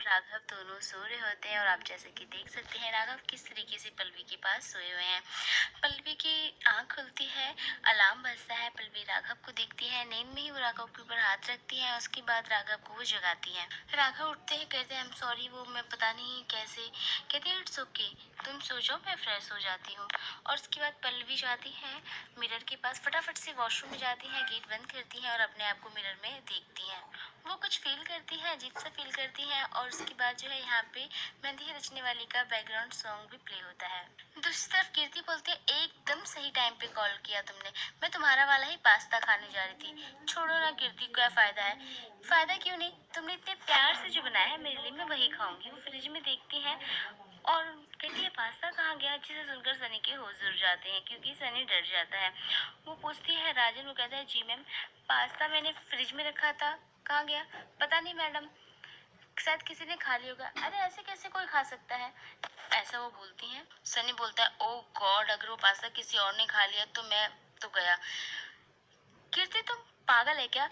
राघव दोनों सो रहे होते हैं और आप जैसे कि देख सकते हैं राघव किस तरीके से पल्लवी के पास सोए हुए हैं। पल्लवी की आंख खुलती है, अलार्म बजता है, पल्लवी राघव को देखती है, नींद में ही वो राघव के ऊपर हाथ रखती है। उसके बाद राघव को वो जगाती है। राघव उठते हैं, कहते हैं आई एम सॉरी, वो मैं पता नहीं कैसे। कहते हैं इट्स ओके, तुम सो जाओ, मैं फ्रेश हो जाती हूँ। और उसके बाद पल्लवी जाती है मिरर के पास, फटाफट से वॉशरूम में जाती है, गेट बंद करती है और अपने आप को मिरर में देखती है। वो कुछ फील करती है, अजीब सा फील करती है। और उसके बाद जो है यहाँ पे मेहंदी रचने वाली का बैकग्राउंड सॉन्ग भी प्ले होता है। दूसरी तरफ कीर्ति बोलती है एकदम सही टाइम पे कॉल किया तुमने, मैं तुम्हारा वाला ही पास्ता खाने जा रही थी। छोड़ो ना कीर्ति, क्या फायदा है। फायदा क्यों नहीं, तुमने इतने प्यार से जो बनाया है मेरे लिए, मैं वही खाऊंगी। वो फ्रिज में देखती है और कहती है पास्ता कहाँ गया। जिसे सुनकर सनी के होश उड़ जाते हैं क्योंकि सनी डर जाता है। वो पूछती है राजन, वो कहता है जी मैम, पास्ता मैंने फ्रिज में रखा था, कहाँ गया। पता नहीं मैडम, शायद किसी ने खा लिया होगा। अरे ऐसे कैसे कोई खा सकता है, ऐसा वो बोलती हैं। सनी बोलता है ओ गॉड, अगर वो पास्ता किसी और ने खा लिया तो मैं तो गया। कीर्ति तुम पागल है क्या,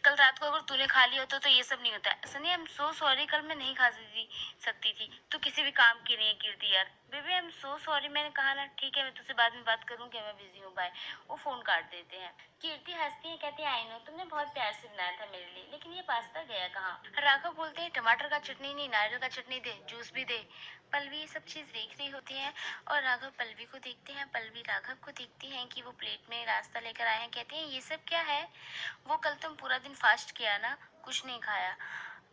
कल रात को अगर तूने खा लिया होता तो ये सब नहीं होता है। Sunny I am so sorry, कल मैं नहीं खा सकती थी। तू किसी भी काम की नहीं है कीर्ति यार। Baby I am so sorry, मैंने कहा ना, ठीक है मैं तुझसे बाद में बात करूंगी, मैं बिजी हूँ, बाय। वो फोन काट देते हैं। कीर्ति हंसती है, कहती है आई नो, तुमने बहुत प्यार से बनाया था मेरे लिए, लेकिन ये पास्ता गया कहाँ। राघव बोलते हैं टमाटर का चटनी नहीं, नारियल का चटनी दे, जूस भी दे। पल्लवी ये सब चीज देख रही होती है और राघव पल्लवी को देखते हैं, पल्लवी राघव को देखती हैं कि वो प्लेट में नाश्ता लेकर आए हैं। कहती हैं ये सब क्या है। वो कल तुम पूरा दिन फास्ट किया ना, कुछ नहीं खाया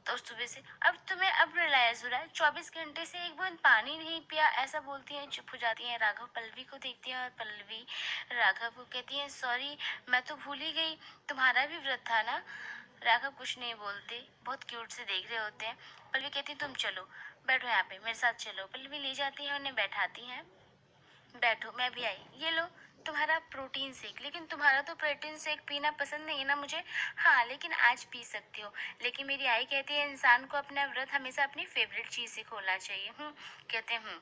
तो सुबह से, अब तुम्हें अब रियलाइज हो रहा है 24 घंटे से एक बूंद पानी नहीं पिया, ऐसा बोलती हैं। चुप हो जाती हैं। राघव पल्लवी को देखती हैं और पल्लवी राघव को कहती है सॉरी, मैं तो भूल ही गई, तुम्हारा भी व्रत था ना। राघव कुछ नहीं बोलते, बहुत क्यूट से देख रहे होते हैं। पल्लवी कहती है तुम चलो, बैठो यहाँ पे, मेरे साथ चलो। पल्लवी ले जाती है, उन्हें बैठाती हैं। बैठो, मैं भी आई, ये लो तुम्हारा प्रोटीन शेक। लेकिन तुम्हारा तो प्रोटीन शेक पीना पसंद नहीं है ना मुझे। हाँ लेकिन आज पी सकती हो। लेकिन मेरी आई कहती है इंसान को अपना व्रत हमेशा अपनी फेवरेट चीज से खोलना चाहिए। कहते हैं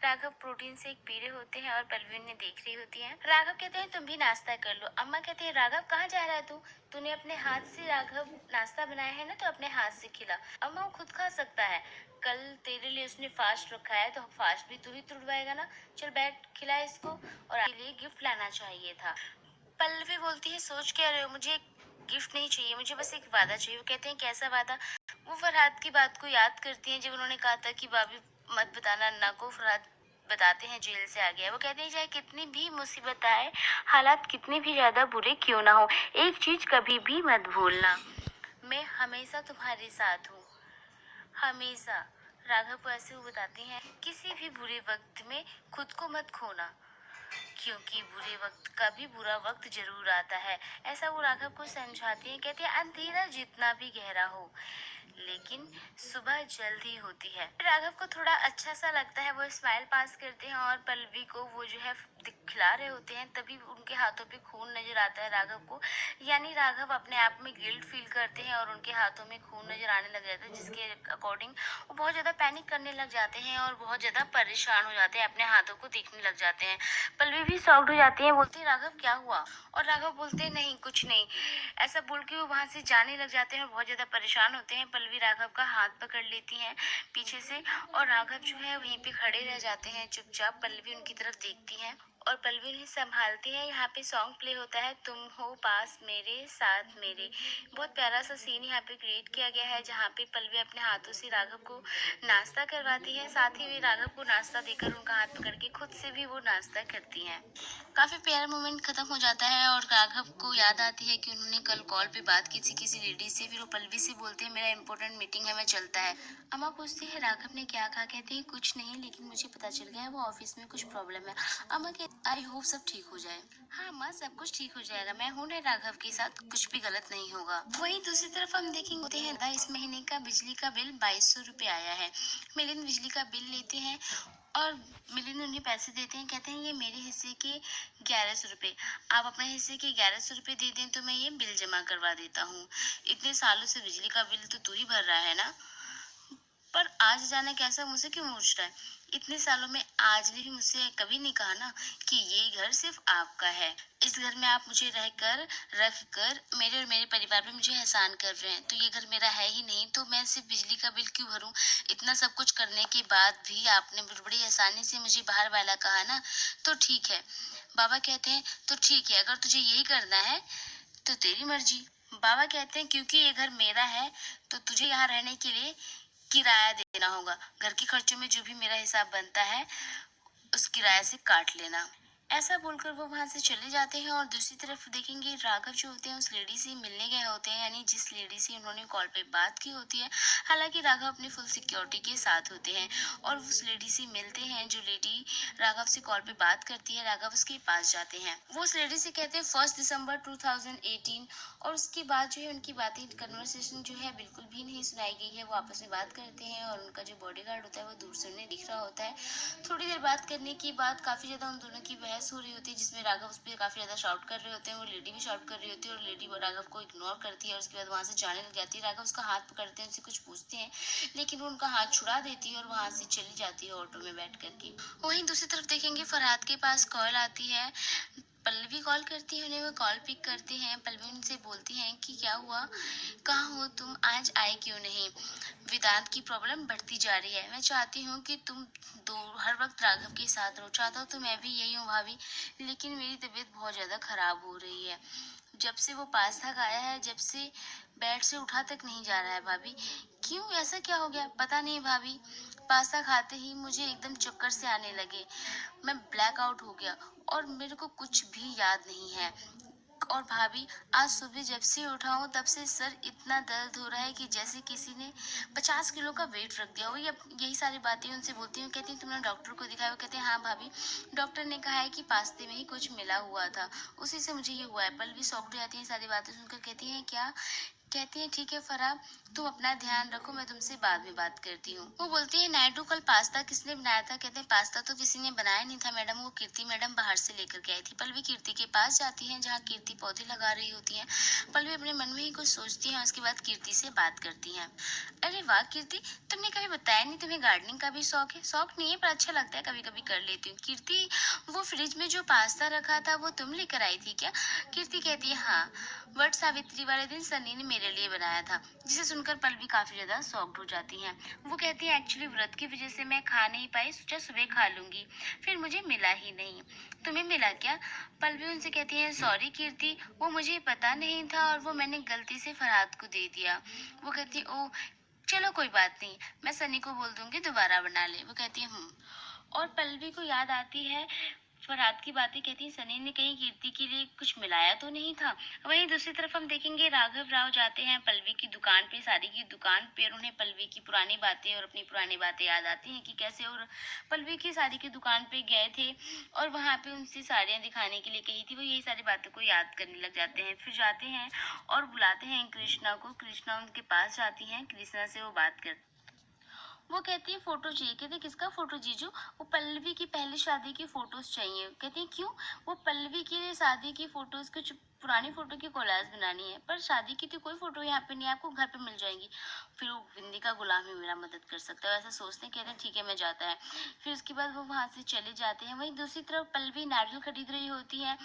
राघव प्रोटीन शेक पी रहे होते हैं और पल्लवी उन्हें देख रही होती है। राघव कहते हैं तुम भी नाश्ता कर लो। अम्मा कहती है राघव कहाँ जा रहा है तू, तूने अपने हाथ से राघव नाश्ता बनाया है ना, तो अपने हाथ से खिला। अम्मा वो खुद खा सकता है, कल तेरे लिए उसने फास्ट रखा है तो फास्ट भी तू ही तुड़वाएगा ना। चल बैठ, खिला इसको, और आपके लिए गिफ्ट लाना चाहिए था। पल्लवी बोलती है सोच क्या रहे हो, मुझे एक गिफ्ट नहीं चाहिए, मुझे बस एक वादा चाहिए। वो कहते हैं कैसा वादा। वो फरहाद की बात को याद करती हैं जब उन्होंने कहा था कि भाभी मत बताना अन्ना को। फरहाद बताते हैं जेल से आ गया। वो कहते हैं चाहे कितनी भी मुसीबत आए, हालात कितने भी ज्यादा बुरे क्यों ना हो, एक चीज कभी भी मत भूलना, मैं हमेशा तुम्हारे साथ हूँ, हमेशा। राघव को ऐसे वो बताते हैं किसी भी बुरे वक्त में खुद को मत खोना, क्योंकि बुरे वक्त का भी बुरा वक्त जरूर आता है। ऐसा वो राघव को समझाते हैं। कहते हैं अंधेरा जितना भी गहरा हो, लेकिन सुबह जल्दी होती है। राघव को थोड़ा अच्छा सा लगता है, वो स्माइल पास करते हैं और पल्लवी को वो जो है खिला रहे होते हैं। तभी उनके हाथों पे खून नजर आता है राघव को, यानी राघव अपने आप में गिल्ट फील करते हैं और उनके हाथों में खून नजर आने लग जाता है, जिसके अकॉर्डिंग वो बहुत ज्यादा पैनिक करने लग जाते हैं और बहुत ज्यादा परेशान हो जाते हैं, अपने हाथों को देखने लग जाते हैं। पल्लवी भी शॉक्ड हो जाती है, बोलती है राघव क्या हुआ। और राघव बोलते हैं नहीं कुछ नहीं, ऐसा बोल के वो वहां से जाने लग जाते हैं और बहुत ज्यादा परेशान होते हैं। पल्लवी राघव का हाथ पकड़ लेती हैं पीछे से और राघव जो है वहीं पे खड़े रह जाते हैं चुपचाप। पल्लवी उनकी तरफ देखती है और पल्लवी उन्हें संभालती है। यहाँ पे सॉन्ग प्ले होता है तुम हो पास मेरे साथ मेरे। बहुत प्यारा सा सीन यहाँ पे क्रिएट किया गया है, जहाँ पे पल्लवी अपने हाथों से राघव को नाश्ता करवाती है, साथ ही वे राघव को नाश्ता देकर उनका हाथ पकड़ के खुद से भी वो नाश्ता करती हैं। काफी प्यारा मोमेंट खत्म हो जाता है और राघव को याद आती है कि उन्होंने कल कॉल पे बात की थी किसी लेडी से। फिर वो पल्लवी से बोलते हैं मेरा इंपॉर्टेंट मीटिंग है, मैं चलता है। अम्मा पूछती है राघव ने क्या कहा। कहते हैं कुछ नहीं, लेकिन मुझे पता चल गया है वो ऑफिस में कुछ प्रॉब्लम है। अम्मा कहती आई होप सब ठीक हो जाए। हाँ अम्मा सब कुछ ठीक हो जाएगा, मैं हूँ ना राघव के साथ, कुछ भी गलत नहीं होगा। वहीं दूसरी तरफ हम देखेंगे हैं इस महीने का बिजली का बिल 2200 रुपये आया है। मिलिंद बिजली का बिल लेते हैं और मिलिंद उन्हें पैसे देते हैं। कहते हैं ये मेरे हिस्से के 1100 रुपये, आप अपने हिस्से के 1100 रुपये दे दें तो मैं ये बिल जमा करवा देता हूँ। इतने सालों से बिजली का बिल तो तू ही भर रहा है ना, पर आज अचानक ऐसा मुझसे क्यों पूछ रहा है? इतने सालों में आज ने भी मुझसे कभी नहीं कहा ना कि ये घर सिर्फ आपका है। इस घर में आप मुझे रख कर मेरे और मेरे परिवार पे मुझे एहसान कर रहे हैं। तो ये घर मेरा है ही नहीं, तो मैं सिर्फ बिजली का बिल क्यों भरूँ? इतना सब कुछ करने के बाद भी आपने बड़ी आसानी से मुझे बाहर वाला कहा ना, तो ठीक है। बाबा कहते हैं, तो ठीक है, अगर तुझे यही करना है तो तेरी मर्जी। बाबा कहते हैं, क्योंकि ये घर मेरा है, तो तुझे यहाँ रहने के लिए किराया देना होगा। घर के खर्चों में जो भी मेरा हिसाब बनता है, उस किराए से काट लेना। ऐसा बोलकर वो वहां से चले जाते हैं और दूसरी तरफ देखेंगे राघव जो होते हैं उस लेडी से मिलने गए होते हैं, यानी जिस लेडी से उन्होंने कॉल पे बात की होती है। हालांकि राघव अपनी फुल सिक्योरिटी के साथ होते हैं और उस लेडी से मिलते हैं। जो लेडी राघव से कॉल पे बात करती है, राघव उसके पास जाते हैं। वो उस लेडी से कहते हैं 1 दिसंबर 2018, और उसके बाद जो है उनकी बातें कन्वर्सेशन जो है बिल्कुल भी नहीं सुनाई गई है। वो आपस में बात करते हैं और उनका जो बॉडीगार्ड होता है वो दूर से उन्हें दिख रहा होता है। थोड़ी देर बात करने के बाद काफी ज्यादा उन दोनों की बहस हो रही होती है, जिसमें राघव उस पर काफी ज्यादा शाउट कर रहे होते हैं। वो लेडी भी शाउट कर रही होती है और लेडी राघव को इग्नोर करती है और उसके बाद वहां से जाने लग जाती है। राघव उसका हाथ पकड़ते हैं, उनसे कुछ पूछते हैं, लेकिन वो उनका हाथ छुड़ा देती है और वहां से चली जाती है ऑटो में बैठ करके। वहीं दूसरी तरफ देखेंगे फरहाद के पास कॉल आती है। पल्लवी कॉल करती है उन्हें, वो कॉल पिक करते हैं। पल्लवी उनसे बोलती हैं कि क्या हुआ, कहाँ हो तुम, आज आए क्यों नहीं? वेदांत की प्रॉब्लम बढ़ती जा रही है, मैं चाहती हूँ कि तुम दो हर वक्त राघव के साथ रहो। चाहता हूँ तो मैं भी यही हूँ भाभी, लेकिन मेरी तबीयत बहुत ज्यादा खराब हो रही है। जब से वो पास्ता खाया है, जब से बेड से उठा तक नहीं जा रहा है भाभी। क्यों, ऐसा क्या हो गया? पता नहीं भाभी, पास्ता खाते ही मुझे एकदम चक्कर से आने लगे, मैं ब्लैक आउट हो गया और मेरे को कुछ भी याद नहीं है। और भाभी, आज सुबह जब से उठा हूँ तब से सर इतना दर्द हो रहा है कि जैसे किसी ने 50 किलो का वेट रख दिया हो। यही सारी बातें उनसे बोलती हूँ। कहती हैं तुमने डॉक्टर को दिखाया? वो कहते हैं हाँ भाभी, डॉक्टर ने कहा है कि पास्ते में ही कुछ मिला हुआ था, उसी से मुझे ये हुआ है। पल भी शॉक्ड हो जाती है सारी बातें सुनकर। कहती हैं क्या? कहती है ठीक है फराह, तुम अपना ध्यान रखो, मैं तुमसे बाद में बात करती हूँ। वो बोलती है नायडू, कल पास्ता किसने बनाया था? कहते हैं पास्ता तो किसी ने बनाया नहीं था मैडम, वो कीर्ति मैडम बाहर से लेकर के आई थी। पल्लवी कीर्ति के पास जाती है जहाँ कीर्ति पौधे लगा रही होती है। पल्लवी अपने मन में ही कुछ सोचती है, उसके बाद कीर्ति से बात करती है। अरे वाह कीर्ति, तुमने कभी बताया नहीं तुम्हें गार्डनिंग का भी शौक है। शौक नहीं है पर अच्छा लगता है, कभी कभी कर लेती हूँ। कीर्ति, वो फ्रिज में जो पास्ता रखा था वो तुम लेकर आई थी क्या? कीर्ति कहती है हाँ, वट सावित्री वाले दिन सनी ने मेरे लिए बनाया था। जिसे सुनकर पल्लवी काफी ज्यादा शॉक्ड हो जाती है। वो कहती है एक्चुअली व्रत की वजह से मैं खा नहीं पाई, सोचा सुबह खा लूंगी, फिर मुझे मिला ही नहीं। तुम्हें मिला क्या? पल्लवी उनसे कहती है सॉरी कीर्ति, वो मुझे पता नहीं था और वो मैंने गलती से फरहाद को दे दिया। वो कहती है ओ चलो कोई बात नहीं, मैं सनी को बोल दूंगी दोबारा बना ले। वो कहती है और पल्लवी को याद आती है फरहाद की बातें। कहती है सनी ने कहीं कीर्ति के लिए कुछ मिलाया तो नहीं था? वहीं दूसरी तरफ हम देखेंगे राघव राव जाते हैं पल्लवी की दुकान पे, साड़ी की दुकान पे, और उन्हें पल्लवी की पुरानी बातें और अपनी पुरानी बातें याद आती हैं कि कैसे और पल्लवी की साड़ी की दुकान पे गए थे और वहां पे उनसे साड़ियां दिखाने के लिए कही थी। वो यही सारी बातों को याद करने लग जाते हैं। फिर जाते हैं और बुलाते हैं कृष्णा को। कृष्णा उनके पास जाती है, कृष्णा से वो बात करती। वो कहती है फोटो चाहिए। कहते हैं किसका फोटो जीजू? वो पल्लवी की पहली शादी की फोटोज चाहिए। कहती है क्यों? वो पल्लवी की शादी की फोटोज, कुछ पुरानी फोटो की कोलाज बनानी है, पर शादी की तो कोई फोटो यहाँ पे नहीं है, आपको घर पे मिल जाएंगी। फिर वो बिंदी का गुलाम ही मेरा मदद कर सकता है, ऐसा सोचते हैं। कहते हैं ठीक है, मैं जाता है। फिर उसके बाद वो वहां से चले जाते हैं। वहीं दूसरी तरफ पल्लवी नारियल खरीद रही होती है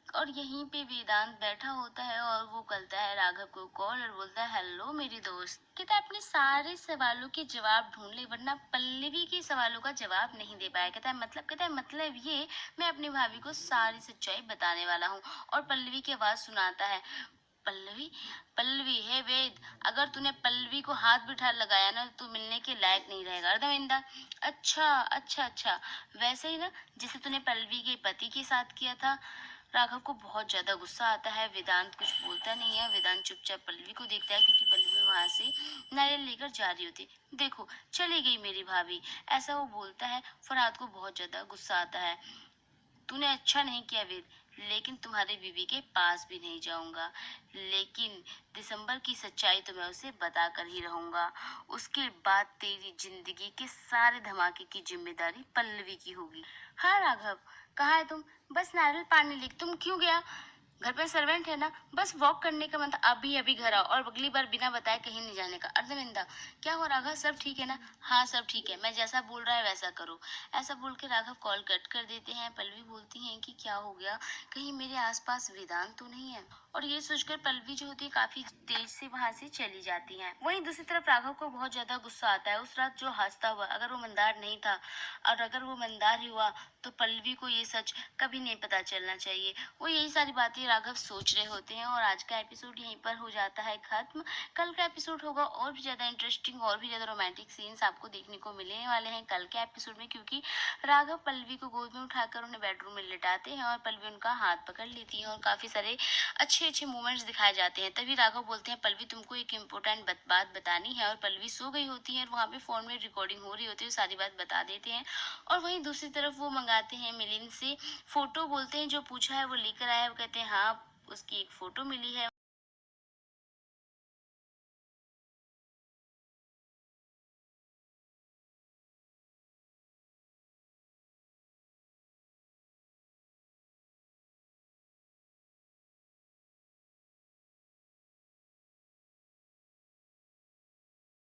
और यहीं पे वेदांत बैठा होता है और वो करता है राघव को कॉल और बोलता है हेलो मेरी दोस्त। कहता है अपने सारे सवालों के जवाब ढूंढ ले, वरना पल्लवी के सवालों का जवाब नहीं दे पाया। कहता है मतलब? कहता है मतलब ये, मैं अपनी भाभी को सारी सच्चाई बताने वाला हूँ। और पल्लवी की आवाज सुनाता है पल्लवी, पल्लवी है वेद, अगर तूने पल्लवी को हाथ बिठा लगाया ना तो मिलने के लायक नहीं रहेगा। अर्धविंदा, अच्छा अच्छा अच्छा, वैसे ही ना जैसे तूने पल्लवी के पति के साथ किया था। राघव को बहुत ज्यादा गुस्सा आता है। वेदांत कुछ बोलता नहीं है। वेदांत चुपचाप पल्लवी को देखता है क्योंकि पल्लवी वहां से नारियल लेकर जा रही होती। देखो चली गई मेरी भाभी, ऐसा वो बोलता है। फरहाद को बहुत ज्यादा गुस्सा आता है। तूने अच्छा नहीं किया वेद, लेकिन तुम्हारी बीवी के पास भी नहीं जाऊंगा। लेकिन दिसंबर की सच्चाई तो मैं उसे बता कर ही रहूंगा। उसके बाद तेरी जिंदगी के सारे धमाके की जिम्मेदारी पल्लवी की होगी। हाँ राघव, कहाँ है तुम? बस नारियल पानी लेके। तुम क्यों गया? घर पे सर्वेंट है ना, बस वॉक करने का मतलब अभी अभी घर आओ और अगली बार बिना बताए कहीं नहीं जाने का। अर्धविंदा, क्या हो राघव, सब ठीक है ना? हाँ सब ठीक है, मैं जैसा बोल रहा है वैसा करो। ऐसा बोल के राघव कॉल कट कर देते हैं। पल्लवी बोलती हैं कि क्या हो गया, कहीं मेरे आसपास वेदांत तो नहीं है? और ये सोचकर पल्लवी जो होती है काफी तेज से वहां से चली जाती है। वहीं दूसरी तरफ राघव को बहुत ज्यादा गुस्सा आता है। उस रात जो हंसता हुआ, अगर वो मंदार नहीं था और अगर वो मंदार ही हुआ तो पल्लवी को ये सच कभी नहीं पता चलना चाहिए। वो यही सारी बातें राघव सोच रहे होते हैं और आज का एपिसोड यहीं पर हो जाता है खत्म। कल का एपिसोड होगा और भी ज्यादा इंटरेस्टिंग, और भी ज्यादा रोमांटिक सीन्स आपको देखने को मिलने वाले हैं कल के एपिसोड में, क्योंकि राघव पल्लवी को गोद में उठाकर उन्हें बेडरूम में लिटाते हैं और पल्लवी उनका हाथ पकड़ लेती है और काफी सारे अच्छे अच्छे मोमेंट्स दिखाए जाते हैं। तभी राघव बोलते हैं पल्लवी तुमको एक इम्पोर्टेंट बात बतानी है, और पल्लवी सो गई होती है और वहाँ पे फोन में रिकॉर्डिंग हो रही होती है, सारी बात बता देते हैं। और वहीं दूसरी तरफ वो मंगाते हैं मिलिंद से फोटो, बोलते हैं जो पूछा है वो लेकर आया है। वो कहते हैं हाँ उसकी एक फोटो मिली है।